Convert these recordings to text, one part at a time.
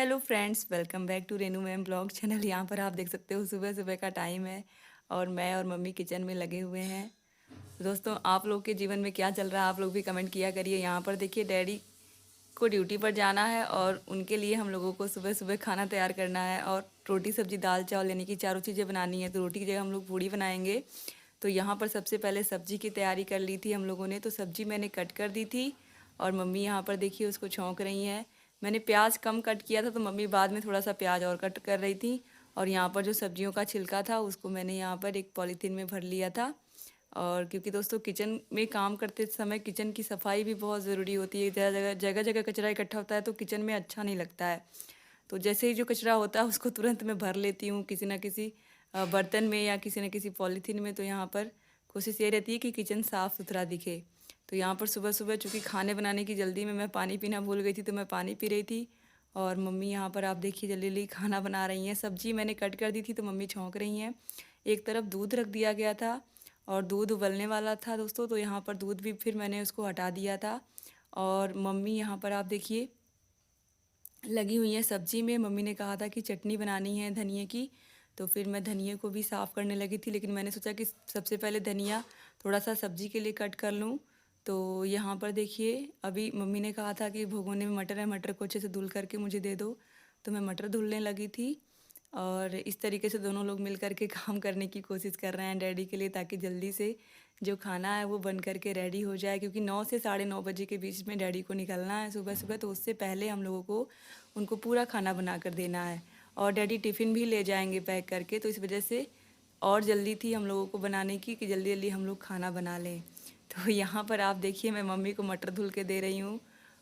Hello friends, welcome back to Renu ma'am blog channel. यहाँ पर आप देख सकते हो सुबह सुबह का टाइम है और मैं और मम्मी किचन में लगे हुए हैं। दोस्तों, आप लोग के जीवन में क्या चल रहा है आप लोग भी कमेंट किया करिए। यहाँ पर देखिए, डैडी को ड्यूटी पर जाना है और उनके लिए हम लोगों को सुबह सुबह खाना तैयार करना है और रोटी सब्जी दाल चावल यानी कि चारों चीज़ें बनानी है। तो रोटी की जगह हम लोग पूड़ी बनाएंगे। तो यहाँ पर सबसे पहले सब्जी की तैयारी कर ली थी हम लोगों ने। तो सब्जी मैंने कट कर दी थी और मम्मी यहाँ पर देखिए उसको छौंक रही हैं। मैंने प्याज कम कट किया था तो मम्मी बाद में थोड़ा सा प्याज और कट कर रही थी। और यहाँ पर जो सब्जियों का छिलका था उसको मैंने यहाँ पर एक पॉलीथीन में भर लिया था। और क्योंकि दोस्तों, किचन में काम करते समय किचन की सफाई भी बहुत ज़रूरी होती है। जगह जगह जगह जगह कचरा इकट्ठा होता है तो किचन में अच्छा नहीं लगता है। तो जैसे ही जो कचरा होता है उसको तुरंत मैं भर लेती हूँ किसी ना किसी बर्तन में या किसी न किसी पॉलीथीन में। तो यहाँ पर कोशिश ये रहती है कि किचन साफ़ सुथरा दिखे। तो यहाँ पर सुबह सुबह चूँकि खाने बनाने की जल्दी में मैं पानी पीना भूल गई थी तो मैं पानी पी रही थी। और मम्मी यहाँ पर आप देखिए जल्दी जल्दी खाना बना रही हैं। सब्जी मैंने कट कर दी थी तो मम्मी छौंक रही हैं। एक तरफ दूध रख दिया गया था और दूध उबलने वाला था दोस्तों। तो यहाँ पर दूध भी फिर मैंने उसको हटा दिया था। और मम्मी यहाँ पर आप देखिए लगी हुई है सब्जी में। मम्मी ने कहा था कि चटनी बनानी है धनिए की। तो फिर मैं धनिए को भी साफ़ करने लगी थी, लेकिन मैंने सोचा कि सबसे पहले धनिया थोड़ा सा सब्जी के लिए कट कर लूँ। तो यहाँ पर देखिए अभी मम्मी ने कहा था कि भगोने में मटर है, मटर को अच्छे से धुल करके मुझे दे दो। तो मैं मटर धुलने लगी थी। और इस तरीके से दोनों लोग मिल कर के काम करने की कोशिश कर रहे हैं डैडी के लिए, ताकि जल्दी से जो खाना है वो बन करके रेडी हो जाए। क्योंकि 9 से 9:30 बजे के बीच में डैडी को निकलना है सुबह सुबह। तो उससे पहले हम लोगों को उनको पूरा खाना बना कर देना है। और डैडी टिफ़िन भी ले जाएंगे पैक करके। तो इस वजह से और जल्दी थी हम लोगों को बनाने की कि जल्दी जल्दी हम लोग खाना बना लें। तो यहाँ पर आप देखिए मैं मम्मी को मटर धुल के दे रही हूँ।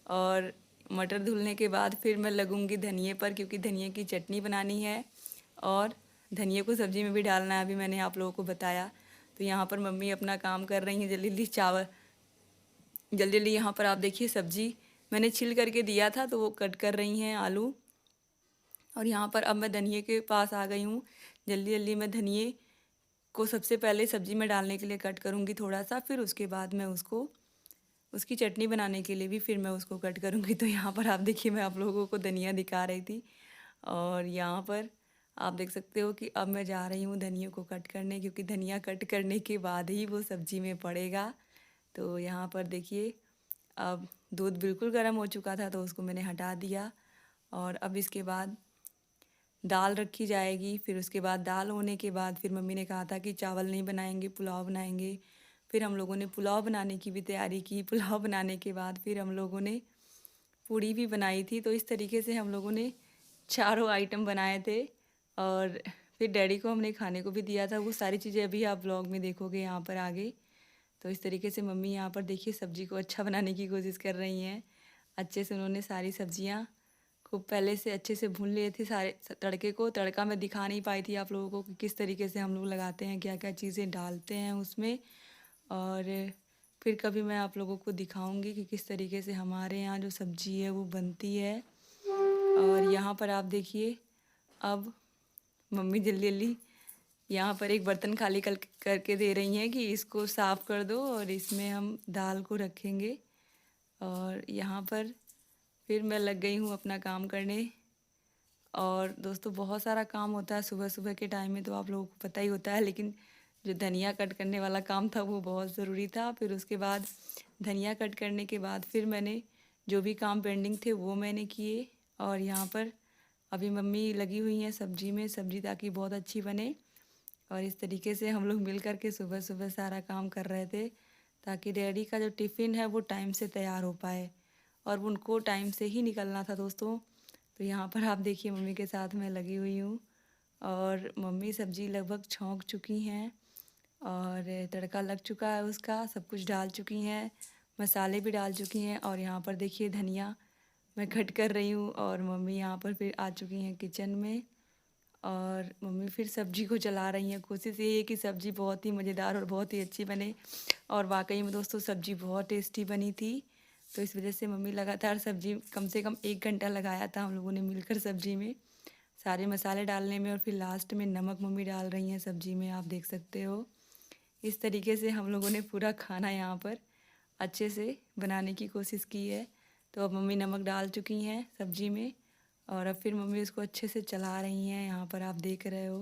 और मटर धुलने के बाद फिर मैं लगूँगी धनिए पर, क्योंकि धनिए की चटनी बनानी है और धनिए को सब्ज़ी में भी डालना है, अभी मैंने आप लोगों को बताया। तो यहाँ पर मम्मी अपना काम कर रही हैं जल्दी जल्दी। जल्दी जल्दी यहाँ पर आप देखिए सब्ज़ी मैंने छिल करके दिया था तो वो कट कर रही हैं आलू। और यहाँ पर अब मैं धनिए के पास आ गई हूँ। जल्दी जल्दी मैं धनिए को सबसे पहले सब्ज़ी में डालने के लिए कट करूँगी थोड़ा सा, फिर उसके बाद मैं उसको उसकी चटनी बनाने के लिए भी फिर मैं उसको कट करूँगी। तो यहाँ पर आप देखिए मैं आप लोगों को धनिया दिखा रही थी। और यहाँ पर आप देख सकते हो कि अब मैं जा रही हूँ धनिया को कट करने, क्योंकि धनिया कट करने के बाद ही वो सब्ज़ी में पड़ेगा। तो यहाँ पर देखिए अब दूध बिल्कुल गर्म हो चुका था तो उसको मैंने हटा दिया। और अब इसके बाद दाल रखी जाएगी। फिर उसके बाद दाल होने के बाद फिर मम्मी ने कहा था कि चावल नहीं बनाएंगे, पुलाव बनाएंगे। फिर हम लोगों ने पुलाव बनाने की भी तैयारी की। पुलाव बनाने के बाद फिर हम लोगों ने पूड़ी भी बनाई थी। तो इस तरीके से हम लोगों ने चारों आइटम बनाए थे। और फिर डैडी को हमने खाने को भी दिया था। वो सारी चीज़ें अभी आप ब्लॉग में देखोगे यहाँ पर आगे। तो इस तरीके से मम्मी यहाँ पर देखिए सब्ज़ी को अच्छा बनाने की कोशिश कर रही हैं। अच्छे से उन्होंने सारी सब्जियाँ खूब पहले से अच्छे से भून लिए थे सारे तड़के को। तड़का मैं दिखा नहीं पाई थी आप लोगों को कि किस तरीके से हम लोग लगाते हैं, क्या क्या चीज़ें डालते हैं उसमें। और फिर कभी मैं आप लोगों को दिखाऊंगी कि किस तरीके से हमारे यहाँ जो सब्ज़ी है वो बनती है। और यहाँ पर आप देखिए अब मम्मी जल्दी जल्दी यहाँ पर एक बर्तन खाली करके दे रही हैं कि इसको साफ़ कर दो और इसमें हम दाल को रखेंगे। और यहाँ पर फिर मैं लग गई हूँ अपना काम करने। और दोस्तों, बहुत सारा काम होता है सुबह सुबह के टाइम में, तो आप लोगों को पता ही होता है। लेकिन जो धनिया कट करने वाला काम था वो बहुत ज़रूरी था। फिर उसके बाद धनिया कट करने के बाद फिर मैंने जो भी काम पेंडिंग थे वो मैंने किए। और यहाँ पर अभी मम्मी लगी हुई हैं सब्जी में, सब्जी ताकि बहुत अच्छी बने। और इस तरीके से हम लोग मिल कर के सुबह सुबह सारा काम कर रहे थे, ताकि डैडी का जो टिफ़िन है वो टाइम से तैयार हो पाए। और उनको टाइम से ही निकलना था दोस्तों। तो यहाँ पर आप देखिए मम्मी के साथ मैं लगी हुई हूँ। और मम्मी सब्ज़ी लगभग छौंक चुकी हैं और तड़का लग चुका है, उसका सब कुछ डाल चुकी हैं, मसाले भी डाल चुकी हैं। और यहाँ पर देखिए धनिया मैं कट कर रही हूँ और मम्मी यहाँ पर फिर आ चुकी हैं किचन में। और मम्मी फिर सब्ज़ी को चला रही हैं। कोशिश यही है कि सब्ज़ी बहुत ही मज़ेदार और बहुत ही अच्छी बने। और वाकई में दोस्तों सब्ज़ी बहुत टेस्टी बनी थी। तो इस वजह से मम्मी लगातार सब्ज़ी कम से कम 1 घंटा लगाया था हम लोगों ने मिलकर सब्ज़ी में, सारे मसाले डालने में। और फिर लास्ट में नमक मम्मी डाल रही हैं सब्ज़ी में, आप देख सकते हो। इस तरीके से हम लोगों ने पूरा खाना यहाँ पर अच्छे से बनाने की कोशिश की है। तो अब मम्मी नमक डाल चुकी हैं सब्ज़ी में। और अब फिर मम्मी उसको अच्छे से चला रही हैं। यहाँ पर आप देख रहे हो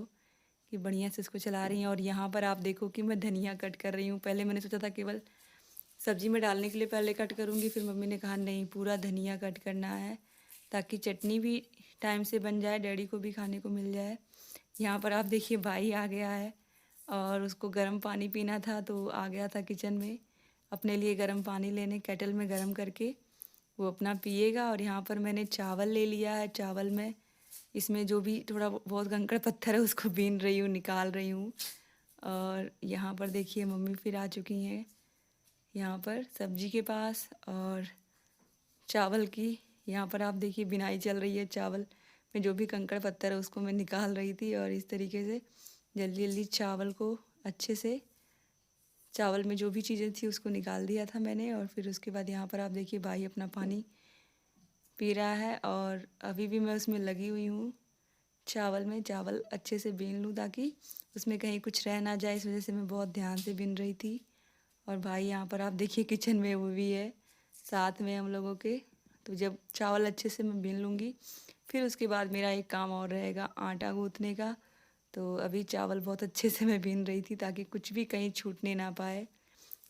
कि बढ़िया से इसको चला रही हैं। और यहाँ पर आप देखो कि मैं धनिया कट कर रही हूँ। पहले मैंने सोचा था केवल सब्जी में डालने के लिए पहले कट करूँगी, फिर मम्मी ने कहा नहीं, पूरा धनिया कट करना है ताकि चटनी भी टाइम से बन जाए, डैडी को भी खाने को मिल जाए। यहाँ पर आप देखिए भाई आ गया है और उसको गर्म पानी पीना था तो आ गया था किचन में अपने लिए गर्म पानी लेने, केटल में गर्म करके वो अपना पिएगा। और यहाँ पर मैंने चावल ले लिया है। चावल में इसमें जो भी थोड़ा बहुत कंकड़ पत्थर है उसको बीन रही हूँ, निकाल रही हूँ। और यहाँ पर देखिए मम्मी फिर आ चुकी हैं यहाँ पर सब्जी के पास और चावल की। यहाँ पर आप देखिए बिनाई चल रही है। चावल में जो भी कंकड़ पत्थर है उसको मैं निकाल रही थी और इस तरीके से जल्दी जल्दी चावल को अच्छे से, चावल में जो भी चीज़ें थी उसको निकाल दिया था मैंने। और फिर उसके बाद यहाँ पर आप देखिए भाई अपना पानी पी रहा है और अभी भी मैं उसमें लगी हुई हूँ चावल में। चावल अच्छे से बीन लूँ ताकि उसमें कहीं कुछ रह ना जाए, इस वजह से मैं बहुत ध्यान से बीन रही थी। और भाई यहाँ पर आप देखिए किचन में वो भी है साथ में हम लोगों के। तो जब चावल अच्छे से मैं बीन लूँगी फिर उसके बाद मेरा एक काम और रहेगा आटा गूँथने का। तो अभी चावल बहुत अच्छे से मैं बीन रही थी ताकि कुछ भी कहीं छूटने ना पाए,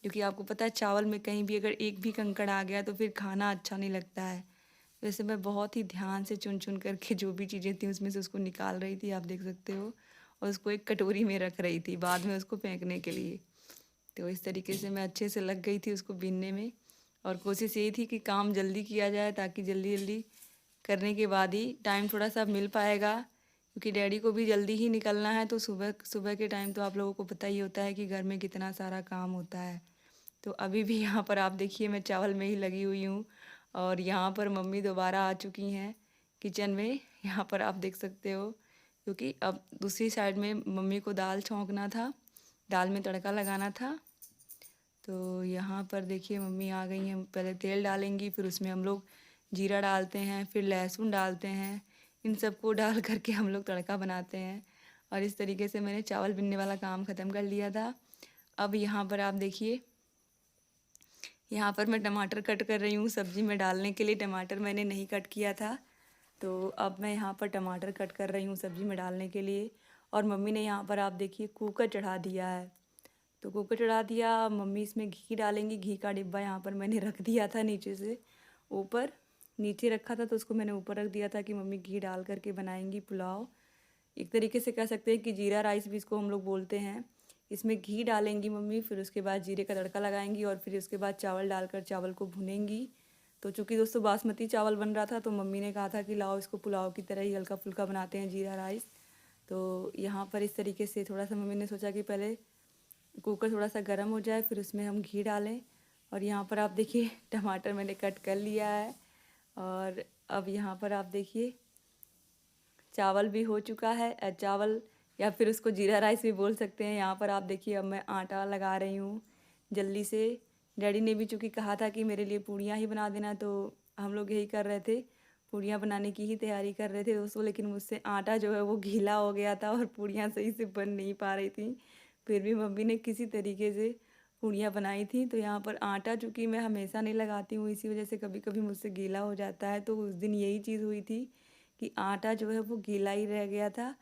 क्योंकि आपको पता है चावल में कहीं भी अगर एक भी कंकड़ आ गया तो फिर खाना अच्छा नहीं लगता है। वैसे मैं बहुत ही ध्यान से चुन चुन करके जो भी चीज़ें थी उसमें से उसको निकाल रही थी, आप देख सकते हो। और उसको एक कटोरी में रख रही थी बाद में उसको फेंकने के लिए। तो इस तरीके से मैं अच्छे से लग गई थी उसको बीनने में। और कोशिश यही थी कि काम जल्दी किया जाए ताकि जल्दी जल्दी करने के बाद ही टाइम थोड़ा सा मिल पाएगा, क्योंकि डैडी को भी जल्दी ही निकलना है। तो सुबह सुबह के टाइम तो आप लोगों को पता ही होता है कि घर में कितना सारा काम होता है। तो अभी भी यहाँ पर आप देखिए मैं चावल में ही लगी हुई हूँ और यहाँ पर मम्मी दोबारा आ चुकी हैं किचन में। यहाँ पर आप देख सकते हो, क्योंकि अब दूसरी साइड में मम्मी को दाल छौंकना था, दाल में तड़का लगाना था। तो यहाँ पर देखिए मम्मी आ गई हैं। पहले तेल डालेंगी, फिर उसमें हम लोग जीरा डालते हैं, फिर लहसुन डालते हैं। इन सबको डाल करके हम लोग तड़का बनाते हैं। और इस तरीके से मैंने चावल बिनने वाला काम ख़त्म कर लिया था। अब यहाँ पर आप देखिए, यहाँ पर मैं टमाटर कट कर रही हूँ सब्ज़ी में डालने के लिए। टमाटर मैंने नहीं कट किया था, तो अब मैं यहाँ पर टमाटर कट कर रही हूँ सब्ज़ी में डालने के लिए। और मम्मी ने यहाँ पर आप देखिए कुकर चढ़ा दिया है। तो कुकर चढ़ा दिया, मम्मी इसमें घी डालेंगी। घी का डिब्बा यहाँ पर मैंने रख दिया था नीचे से ऊपर, नीचे रखा था तो उसको मैंने ऊपर रख दिया था कि मम्मी घी डाल करके बनाएंगी पुलाव। एक तरीके से कह सकते हैं कि जीरा राइस भी इसको हम लोग बोलते हैं। इसमें घी डालेंगी मम्मी, फिर उसके बाद जीरे का तड़का लगाएंगी और फिर उसके बाद चावल डालकर चावल को भुनेंगी। तो चूँकि दोस्तों बासमती चावल बन रहा था तो मम्मी ने कहा था कि लाओ इसको पुलाव की तरह ही हल्का फुल्का बनाते हैं जीरा राइस। तो यहाँ पर इस तरीके से थोड़ा सा मम्मी ने सोचा कि पहले कुकर थोड़ा सा गर्म हो जाए फिर उसमें हम घी डालें। और यहाँ पर आप देखिए टमाटर मैंने कट कर लिया है। और अब यहाँ पर आप देखिए चावल भी हो चुका है, चावल या फिर उसको जीरा राइस भी बोल सकते हैं। यहाँ पर आप देखिए अब मैं आटा लगा रही हूँ जल्दी से। डैडी ने भी चूँकि कहा था कि मेरे लिए पूड़ियाँ ही बना देना, तो हम लोग यही कर रहे थे, पूड़ियाँ बनाने की ही तैयारी कर रहे थे दोस्तों। लेकिन मुझसे आटा जो है वो गीला हो गया था और पूड़ियाँ सही से बन नहीं पा रही थी। फिर भी मम्मी ने किसी तरीके से पूड़ियाँ बनाई थी। तो यहाँ पर आटा चूँकि मैं हमेशा नहीं लगाती हूँ, इसी वजह से कभी कभी मुझसे गीला हो जाता है। तो उस दिन यही चीज़ हुई थी कि आटा जो है वो गीला ही रह गया था।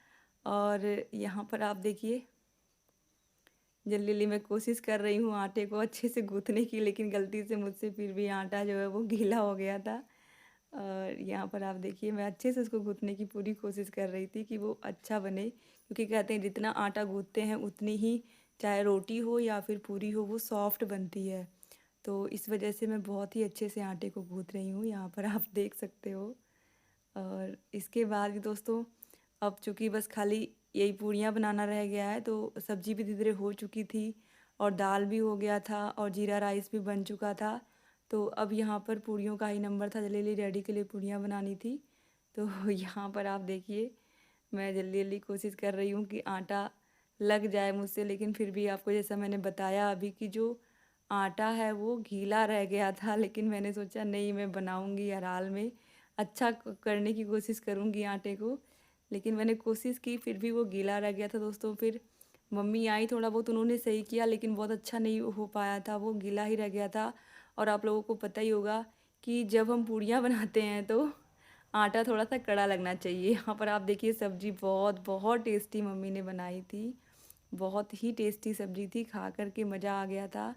और यहाँ पर आप देखिए जल्दी जल्दी मैं कोशिश कर रही हूँ आटे को अच्छे से गूँथने की, लेकिन गलती से मुझसे फिर भी आटा जो है वो गीला हो गया था। और यहाँ पर आप देखिए मैं अच्छे से उसको गूँथने की पूरी कोशिश कर रही थी कि वो अच्छा बने, क्योंकि कहते हैं जितना आटा गूँथते हैं उतनी ही चाहे रोटी हो या फिर पूरी हो वो सॉफ्ट बनती है। तो इस वजह से मैं बहुत ही अच्छे से आटे को गूँथ रही हूँ, यहाँ पर आप देख सकते हो। और इसके बाद भी दोस्तों अब चूँकि बस खाली यही पूड़ियाँ बनाना रह गया है, तो सब्ज़ी भी धीरे धीरे हो चुकी थी और दाल भी हो गया था और जीरा राइस भी बन चुका था। तो अब यहाँ पर पूड़ियों का ही नंबर था, जल्दी जल्दी डैडी के लिए पूड़ियाँ बनानी थी। तो यहाँ पर आप देखिए मैं जल्दी जल्दी कोशिश कर रही हूँ कि आटा लग जाए मुझसे, लेकिन फिर भी आपको जैसा मैंने बताया अभी कि जो आटा है वो गीला रह गया था। लेकिन मैंने सोचा नहीं, मैं बनाऊँगी हराल में, अच्छा करने की कोशिश करूँगी आटे को। लेकिन मैंने कोशिश की फिर भी वो गीला रह गया था दोस्तों। फिर मम्मी आई, थोड़ा बहुत उन्होंने सही किया लेकिन बहुत अच्छा नहीं हो पाया था, वो गीला ही रह गया था। और आप लोगों को पता ही होगा कि जब हम पूड़ियाँ बनाते हैं तो आटा थोड़ा-सा कड़ा लगना चाहिए। यहाँ पर आप देखिए सब्ज़ी बहुत बहुत टेस्टी मम्मी ने बनाई थी। बहुत ही टेस्टी सब्ज़ी थी, खा कर के मज़ा आ गया था।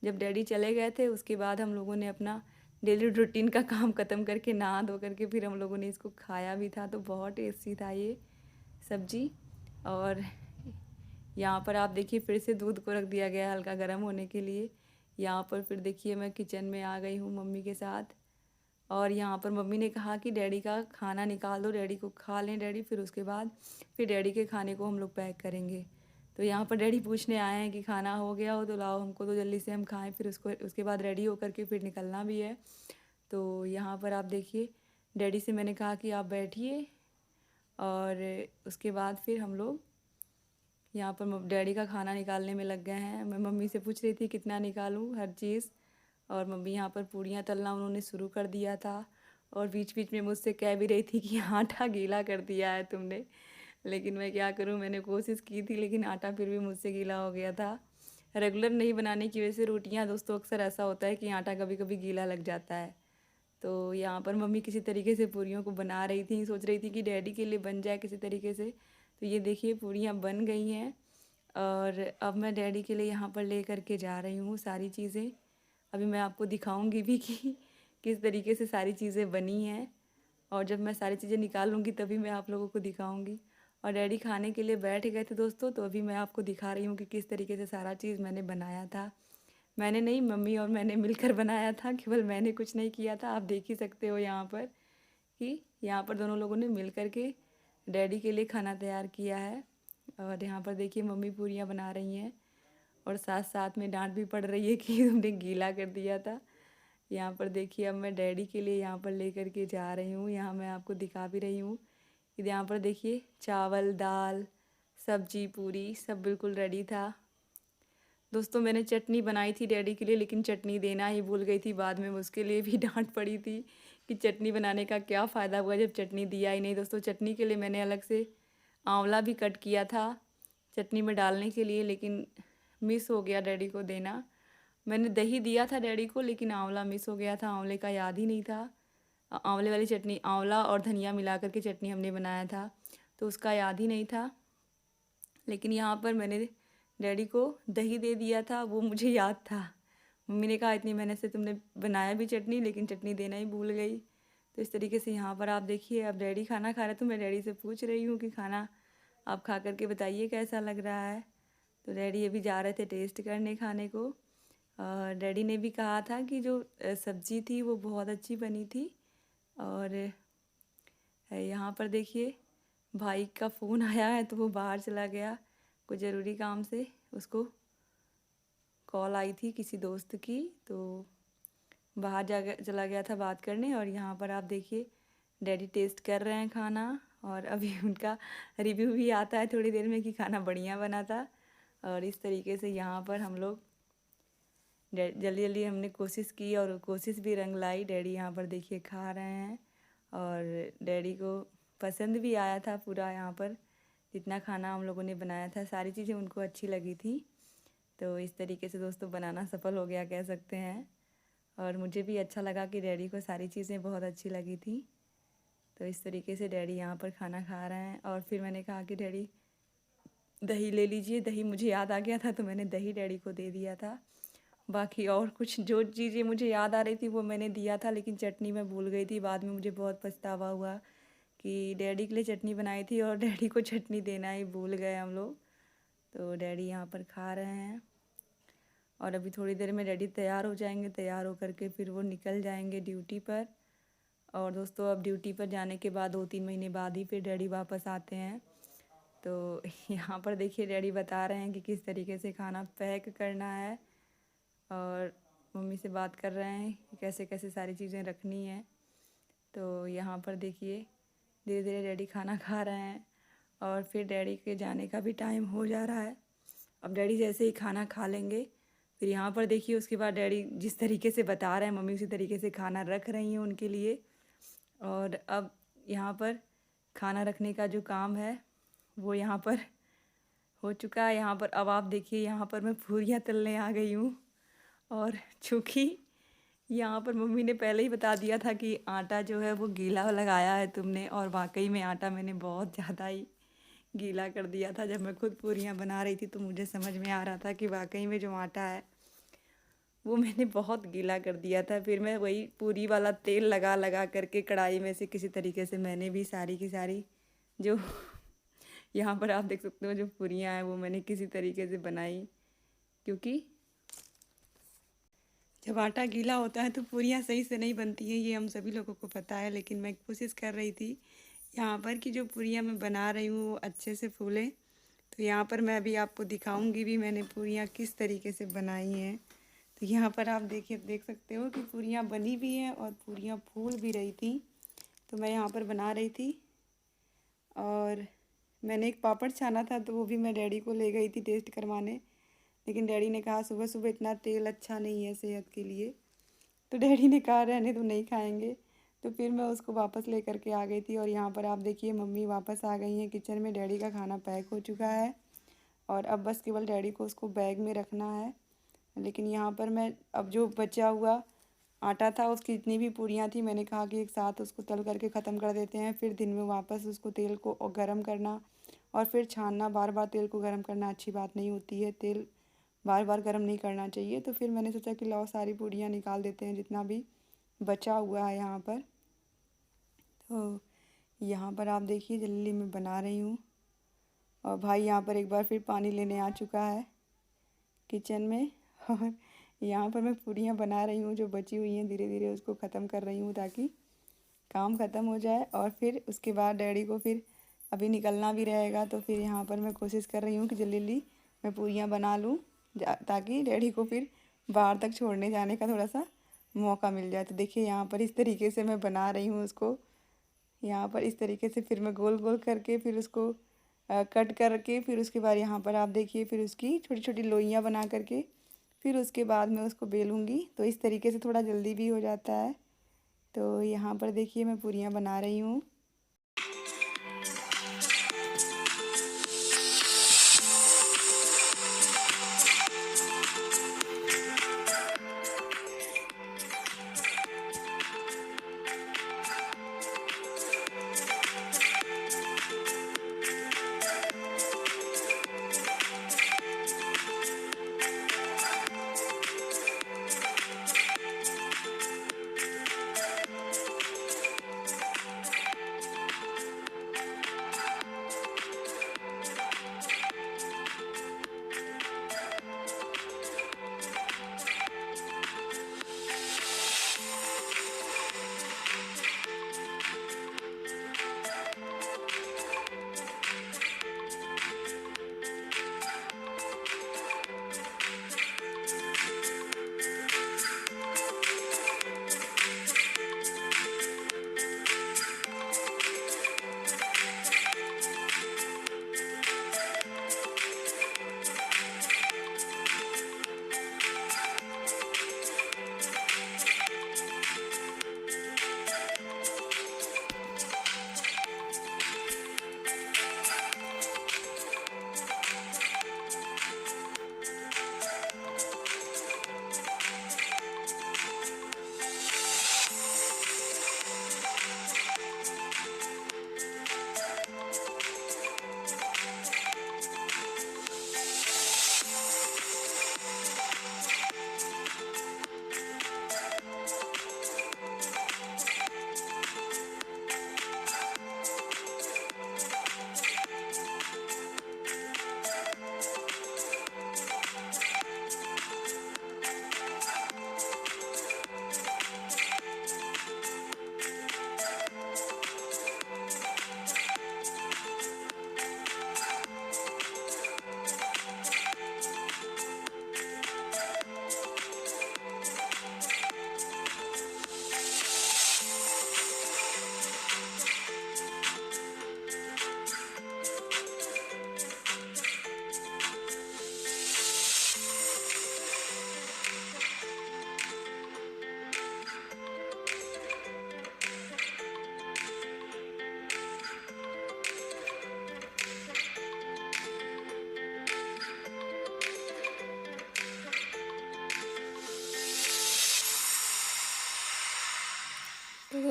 जब डैडी चले गए थे उसके बाद हम लोगों ने अपना डेली रूटीन का काम ख़त्म करके नहा धो करके फिर हम लोगों ने इसको खाया भी था, तो बहुत टेस्टी था ये सब्ज़ी। और यहाँ पर आप देखिए फिर से दूध को रख दिया गया है हल्का गर्म होने के लिए। यहाँ पर फिर देखिए मैं किचन में आ गई हूँ मम्मी के साथ, और यहाँ पर मम्मी ने कहा कि डैडी का खाना निकाल दो, डैडी को खा लें डैडी, फिर उसके बाद फिर डैडी के खाने को हम लोग पैक करेंगे। तो यहाँ पर डैडी पूछने आए हैं कि खाना हो गया हो तो लाओ हमको, तो जल्दी से हम खाएं, फिर उसके बाद रेडी होकर के फिर निकलना भी है। तो यहाँ पर आप देखिए डैडी से मैंने कहा कि आप बैठिए, और उसके बाद फिर हम लोग यहाँ पर डैडी का खाना निकालने में लग गए हैं। मैं मम्मी से पूछ रही थी कितना निकालूँ हर चीज़, और मम्मी यहाँ पर पूड़ियाँ तलना उन्होंने शुरू कर दिया था, और बीच बीच में मुझसे कह भी रही थी कि आटा गीला कर दिया है तुमने। लेकिन मैं क्या करूँ, मैंने कोशिश की थी लेकिन आटा फिर भी मुझसे गीला हो गया था। रेगुलर नहीं बनाने की वजह से रोटियाँ दोस्तों अक्सर ऐसा होता है कि आटा कभी कभी गीला लग जाता है। तो यहाँ पर मम्मी किसी तरीके से पूरियों को बना रही थी, सोच रही थी कि डैडी के लिए बन जाए किसी तरीके से। तो ये देखिए पूरियाँ बन गई हैं, और अब मैं डैडी के लिए यहाँ पर ले करके जा रही हूँ सारी चीज़ें। अभी मैं आपको दिखाऊंगी भी कि किस तरीके से सारी चीज़ें बनी हैं, और जब मैं सारी चीज़ें निकालूंगी तभी मैं आप लोगों को दिखाऊंगी। और डैडी खाने के लिए बैठ गए थे दोस्तों, तो अभी मैं आपको दिखा रही हूँ कि किस तरीके से सारा चीज़ मैंने बनाया था। मैंने नहीं, मम्मी और मैंने मिलकर बनाया था, केवल मैंने कुछ नहीं किया था। आप देख ही सकते हो यहाँ पर कि यहाँ पर दोनों लोगों ने मिल कर के डैडी के लिए खाना तैयार किया है। और यहाँ पर देखिए मम्मी पूरियाँ बना रही हैं, और साथ साथ में डांट भी पड़ रही है कि तुमने गीला कर दिया था। यहाँ पर देखिए अब मैं डैडी के लिए यहाँ पर ले कर के जा रही हूँ। यहाँ मैं आपको दिखा भी रही हूँ। यहाँ पर देखिए चावल, दाल, सब्जी, पूरी सब बिल्कुल रेडी था। दोस्तों मैंने चटनी बनाई थी डैडी के लिए, लेकिन चटनी देना ही भूल गई थी। बाद में उसके लिए भी डांट पड़ी थी कि चटनी बनाने का क्या फ़ायदा हुआ जब चटनी दिया ही नहीं। दोस्तों चटनी के लिए मैंने अलग से आंवला भी कट किया था चटनी में डालने के लिए, लेकिन मिस हो गया डैडी को देना। मैंने दही दिया था डैडी को, लेकिन आंवला मिस हो गया था, आंवले का याद ही नहीं था। आंवले वाली चटनी, आंवला और धनिया मिला करके चटनी हमने बनाया था, तो उसका याद ही नहीं था। लेकिन यहाँ पर मैंने डैडी को दही दे दिया था, वो मुझे याद था। मम्मी ने कहा इतनी मेहनत से तुमने बनाया भी चटनी, लेकिन चटनी देना ही भूल गई। तो इस तरीके से यहाँ पर आप देखिए अब डैडी खाना खा रहे, तो मैं डैडी से पूछ रही हूँ कि खाना आप खा करके बताइए कैसा लग रहा है। तो डैडी अभी जा रहे थे टेस्ट करने खाने को। डैडी ने भी कहा था कि जो सब्ज़ी थी वो बहुत अच्छी बनी थी। और यहाँ पर देखिए भाई का फ़ोन आया है, तो वो बाहर चला गया कुछ ज़रूरी काम से। उसको कॉल आई थी किसी दोस्त की, तो बाहर चला गया था बात करने। और यहाँ पर आप देखिए डैडी टेस्ट कर रहे हैं खाना, और अभी उनका रिव्यू भी आता है थोड़ी देर में कि खाना बढ़िया बना था। और इस तरीके से यहाँ पर हम लोग जल्दी जल्दी हमने कोशिश की, और कोशिश भी रंग लाई। डैडी यहाँ पर देखिए खा रहे हैं, और डैडी को पसंद भी आया था पूरा। यहाँ पर जितना खाना हम लोगों ने बनाया था सारी चीज़ें उनको अच्छी लगी थी। तो इस तरीके से दोस्तों बनाना सफल हो गया कह सकते हैं। और मुझे भी अच्छा लगा कि डैडी को सारी चीज़ें बहुत अच्छी लगी थी। तो इस तरीके से डैडी यहाँ पर खाना खा रहे हैं। और फिर मैंने कहा कि डैडी दही ले लीजिए, दही मुझे याद आ गया था, तो मैंने दही डैडी को दे दिया था। बाकी और कुछ जो चीज़ें मुझे याद आ रही थी वो मैंने दिया था, लेकिन चटनी मैं भूल गई थी। बाद में मुझे बहुत पछतावा हुआ कि डैडी के लिए चटनी बनाई थी और डैडी को चटनी देना ही भूल गए हम लोग। तो डैडी यहाँ पर खा रहे हैं, और अभी थोड़ी देर में डैडी तैयार हो जाएंगे। तैयार होकर के फिर वो निकल जाएंगे ड्यूटी पर। और दोस्तों अब ड्यूटी पर जाने के बाद 2-3 महीने बाद ही फिर डैडी वापस आते हैं। तो यहाँ पर देखिए डैडी बता रहे हैं कि किस तरीके से खाना पैक करना है, और मम्मी से बात कर रहे हैं कि कैसे कैसे सारी चीज़ें रखनी है। तो यहाँ पर देखिए धीरे धीरे डैडी खाना खा रहे हैं, और फिर डैडी के जाने का भी टाइम हो जा रहा है। अब डैडी जैसे ही खाना खा लेंगे, फिर यहाँ पर देखिए उसके बाद डैडी जिस तरीके से बता रहे हैं मम्मी उसी तरीके से खाना रख रही हैं उनके लिए। और अब यहाँ पर खाना रखने का जो काम है वो यहाँ पर हो चुका है। यहाँ पर अब आप देखिए यहाँ पर मैं पूरियाँ तलने आ गई हूँ। और चूँकि यहाँ पर मम्मी ने पहले ही बता दिया था कि आटा जो है वो गीला लगाया है तुमने, और वाकई में आटा मैंने बहुत ज़्यादा ही गीला कर दिया था। जब मैं खुद पूरियाँ बना रही थी तो मुझे समझ में आ रहा था कि वाकई में जो आटा है वो मैंने बहुत गीला कर दिया था। फिर मैं वही पूरी वाला तेल लगा लगा करके कढ़ाई में से किसी तरीके से मैंने भी सारी की सारी जो यहाँ पर आप देख सकते हो जो पूरियाँ हैं वो मैंने किसी तरीके से बनाई, क्योंकि जब आटा गीला होता है तो पूरियाँ सही से नहीं बनती हैं, ये हम सभी लोगों को पता है। लेकिन मैं कोशिश कर रही थी यहाँ पर कि जो पूरियाँ मैं बना रही हूँ वो अच्छे से फूले। तो यहाँ पर मैं अभी आपको दिखाऊंगी भी मैंने पूरियाँ किस तरीके से बनाई हैं। तो यहाँ पर आप देखिए देख सकते हो कि पूरियाँ बनी भी हैं और पूरियाँ फूल भी रही थी। तो मैं यहाँ पर बना रही थी और मैंने एक पापड़ छाना था तो वो भी मैं डैडी को ले गई थी टेस्ट करवाने। लेकिन डैडी ने कहा सुबह सुबह इतना तेल अच्छा नहीं है सेहत के लिए, तो डैडी ने कहा रहने तो नहीं खाएंगे। तो फिर मैं उसको वापस लेकर के आ गई थी। और यहाँ पर आप देखिए मम्मी वापस आ गई हैं किचन में, डैडी का खाना पैक हो चुका है और अब बस केवल डैडी को उसको बैग में रखना है। लेकिन यहाँ पर मैं अब जो बचा हुआ आटा था उसकी जितनी भी पूरियाँ थी मैंने कहा कि एक साथ उसको तल करके ख़त्म कर देते हैं। फिर दिन में वापस उसको तेल को गर्म करना और फिर छानना, बार बार तेल को गर्म करना अच्छी बात नहीं होती है, तेल बार बार गर्म नहीं करना चाहिए। तो फिर मैंने सोचा कि लाओ सारी पूरियाँ निकाल देते हैं जितना भी बचा हुआ है यहाँ पर। तो यहाँ पर आप देखिए जल्दी मैं बना रही हूँ और भाई यहाँ पर एक बार फिर पानी लेने आ चुका है किचन में। और यहाँ पर मैं पूरियाँ बना रही हूँ जो बची हुई हैं, धीरे धीरे उसको ख़त्म कर रही हूँ ताकि काम ख़त्म हो जाए। और फिर उसके बाद डैडी को फिर अभी निकलना भी रहेगा, तो फिर यहाँ पर मैं कोशिश कर रही हूँ कि जल्दी जल्दी मैं पूरियाँ बना लूँ ताकि डैडी को फिर बाहर तक छोड़ने जाने का थोड़ा सा मौका मिल जाए। तो देखिए यहाँ पर इस तरीके से मैं बना रही हूँ उसको। यहाँ पर इस तरीके से फिर मैं गोल गोल करके फिर उसको कट करके फिर उसके बाद यहाँ पर आप देखिए फिर उसकी छोटी छोटी लोइयाँ बना करके फिर उसके बाद मैं उसको बेलूँगी। तो इस तरीके से थोड़ा जल्दी भी हो जाता है। तो यहाँ पर देखिए मैं पूरियाँ बना रही हूँ।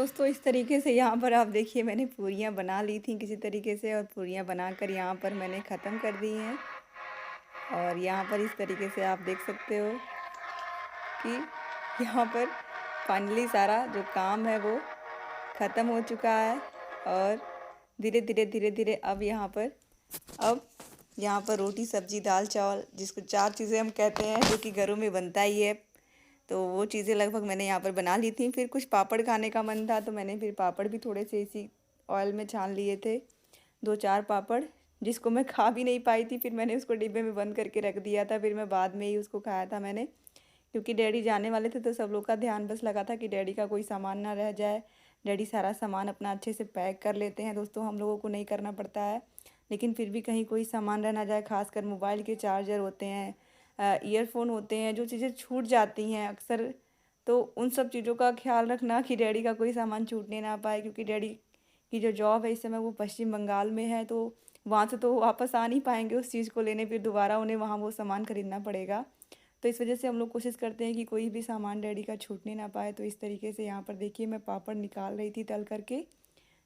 दोस्तों इस तरीके से यहाँ पर आप देखिए मैंने पूरियाँ बना ली थी किसी तरीके से, और पूरियाँ बनाकर यहाँ पर मैंने ख़त्म कर दी हैं। और यहाँ पर इस तरीके से आप देख सकते हो कि यहाँ पर फाइनली सारा जो काम है वो ख़त्म हो चुका है। और धीरे धीरे अब यहाँ पर रोटी सब्जी दाल चावल, जिसको 4 चीज़ें हम कहते हैं, जो कि घरों में बनता ही है, तो वो चीज़ें लगभग मैंने यहाँ पर बना ली थी। फिर कुछ पापड़ खाने का मन था तो मैंने फिर पापड़ भी थोड़े से इसी ऑयल में छान लिए थे, 2-4 पापड़, जिसको मैं खा भी नहीं पाई थी। फिर मैंने उसको डिब्बे में बंद करके रख दिया था, फिर मैं बाद में ही उसको खाया था मैंने, क्योंकि डैडी जाने वाले थे तो सब लोग का ध्यान बस लगा था कि डैडी का कोई सामान ना रह जाए। डैडी सारा सामान अपना अच्छे से पैक कर लेते हैं दोस्तों, हम लोगों को नहीं करना पड़ता है, लेकिन फिर भी कहीं कोई सामान रह ना जाए, खासकर मोबाइल के चार्जर होते हैं, ईयरफोन होते हैं, जो चीज़ें छूट जाती हैं अक्सर, तो उन सब चीज़ों का ख्याल रखना कि डैडी का कोई सामान छूटने ना पाए। क्योंकि डैडी की जो जॉब है इस समय वो पश्चिम बंगाल में है, तो वहाँ से तो वापस आ नहीं पाएंगे उस चीज़ को लेने, फिर दोबारा उन्हें वहाँ वो सामान ख़रीदना पड़ेगा। तो इस वजह से हम लोग कोशिश करते हैं कि कोई भी सामान डैडी का छूटने ना पाए। तो इस तरीके से यहाँ पर देखिए मैं पापड़ निकाल रही थी तल करके,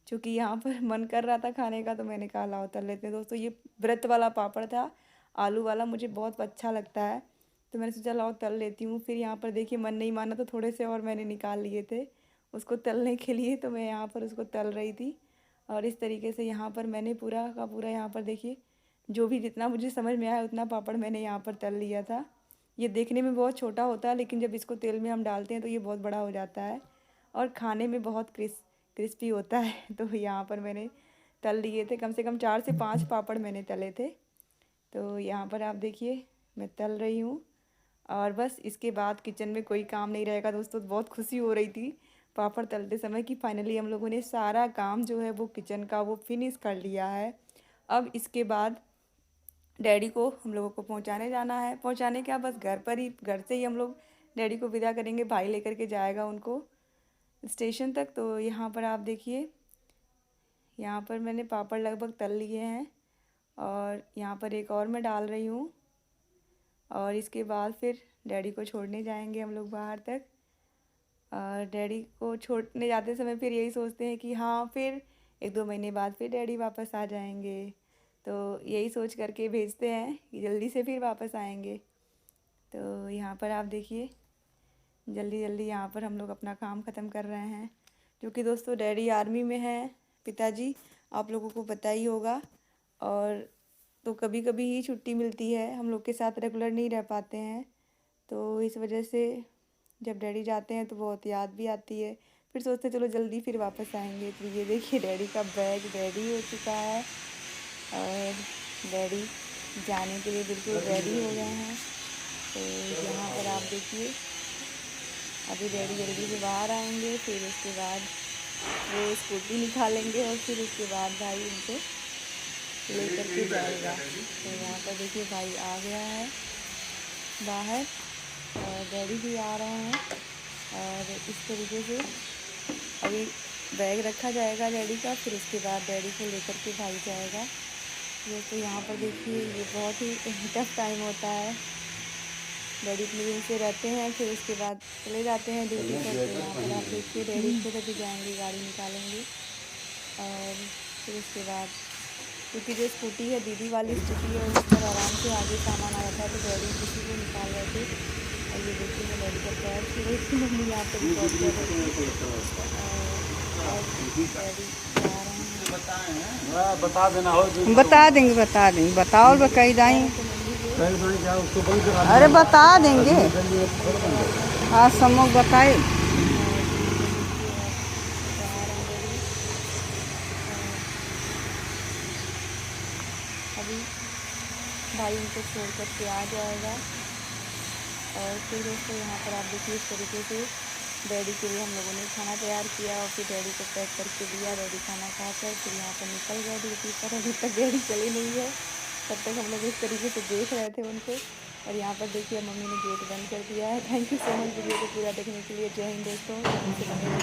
चूँकि यहाँ पर मन कर रहा था खाने का तो मैंने कहा लाओ तल लेते हैं। दोस्तों ये व्रत वाला पापड़ था, आलू वाला, मुझे बहुत अच्छा लगता है, तो मैंने सोचा लाओ तल लेती हूँ। फिर यहाँ पर देखिए मन नहीं माना तो थोड़े से और मैंने निकाल लिए थे उसको तलने के लिए, तो मैं यहाँ पर उसको तल रही थी। और इस तरीके से यहाँ पर मैंने पूरा का पूरा यहाँ पर देखिए जो भी जितना मुझे समझ में आया उतना पापड़ मैंने यहाँ पर तल लिया था। ये देखने में बहुत छोटा होता है, लेकिन जब इसको तेल में हम डालते हैं तो ये बहुत बड़ा हो जाता है और खाने में बहुत क्रिस्पी होता है। तो यहाँ पर मैंने तल लिए थे, कम से कम 4 से 5 पापड़ मैंने तले थे। तो यहाँ पर आप देखिए मैं तल रही हूँ, और बस इसके बाद किचन में कोई काम नहीं रहेगा दोस्तों। बहुत खुशी हो रही थी पापड़ तलते समय कि फाइनली हम लोगों ने सारा काम जो है वो किचन का वो फिनिश कर लिया है। अब इसके बाद डैडी को हम लोगों को पहुंचाने जाना है। पहुंचाने क्या, बस घर से ही हम लोग डैडी को विदा करेंगे, भाई लेकर के जाएगा उनको स्टेशन तक। तो यहाँ पर आप देखिए यहाँ पर मैंने पापड़ लगभग तल लिए हैं, और यहाँ पर एक और मैं डाल रही हूँ, और इसके बाद फिर डैडी को छोड़ने जाएंगे हम लोग बाहर तक। और डैडी को छोड़ने जाते समय फिर यही सोचते हैं कि हाँ फिर 1-2 महीने बाद फिर डैडी वापस आ जाएंगे, तो यही सोच करके भेजते हैं कि जल्दी से फिर वापस आएंगे। तो यहाँ पर आप देखिए जल्दी जल्दी यहाँ पर हम लोग अपना काम ख़त्म कर रहे हैं, क्योंकि दोस्तों डैडी आर्मी में हैं, पिताजी आप लोगों को पता ही होगा, और तो कभी कभी ही छुट्टी मिलती है, हम लोग के साथ रेगुलर नहीं रह पाते हैं। तो इस वजह से जब डैडी जाते हैं तो बहुत याद भी आती है, फिर सोचते चलो जल्दी फिर वापस आएंगे। तो ये देखिए डैडी का बैग रेडी हो चुका है, और डैडी जाने के लिए बिल्कुल रेडी हो गए हैं। तो यहाँ पर आप देखिए अभी डैडी जल्दी से बाहर आएंगे, फिर उसके बाद वो स्कूटी निकालेंगे, और फिर उसके बाद भाई उनको लेकर के जाएगा। तो यहाँ पर देखिए भाई आ गया है बाहर, और डैडी भी आ रहे हैं, और इस तरीके से अभी बैग रखा जाएगा डैडी का, फिर उसके बाद डैडी को लेकर के भाई जाएगा। तो यहाँ पर देखिए ये बहुत ही टफ टाइम होता है, डैडी इतने दिन से रहते हैं, फिर उसके बाद चले जाते हैं ड्यूटी पर। तो यहाँ पर आप देखिए डैडी खुद अभी जाएंगे, गाड़ी निकालेंगे, और फिर उसके बाद क्योंकि जो स्कूटी है दीदी वाली स्कूटी है उस पर आराम से आगे सामान आ जाता है, तो डैडी किसी को निकाल रहे थे। और ये देखिए मैं डैडी का पैर छू रही थी, मम्मी यहाँ पर रिकॉर्ड कर रही थी, और डैडी जा रहे हैं। बता देंगे बताओ कहीं जाएँ। अरे बता देंगे, हाँ समूह बताए। अभी भाई उनको छोड़ करके आ जाएगा, और फिर दोस्तों यहाँ पर आप देखिए इस तरीके से डैडी के लिए हम लोगों ने खाना तैयार किया, और फिर डैडी को पैक करके दिया। डैडी खाना खाकर फिर यहाँ पर निकल गए ड्यूटी पर। अभी तक डैडी चली नहीं है, तब तक हम लोग इस तरीके से देख रहे थे उनको। और यहाँ पर देखिए मम्मी ने गेट बंद कर दिया है। Thank you so much video को पूरा देखने के लिए। जय हिंद दोस्तों।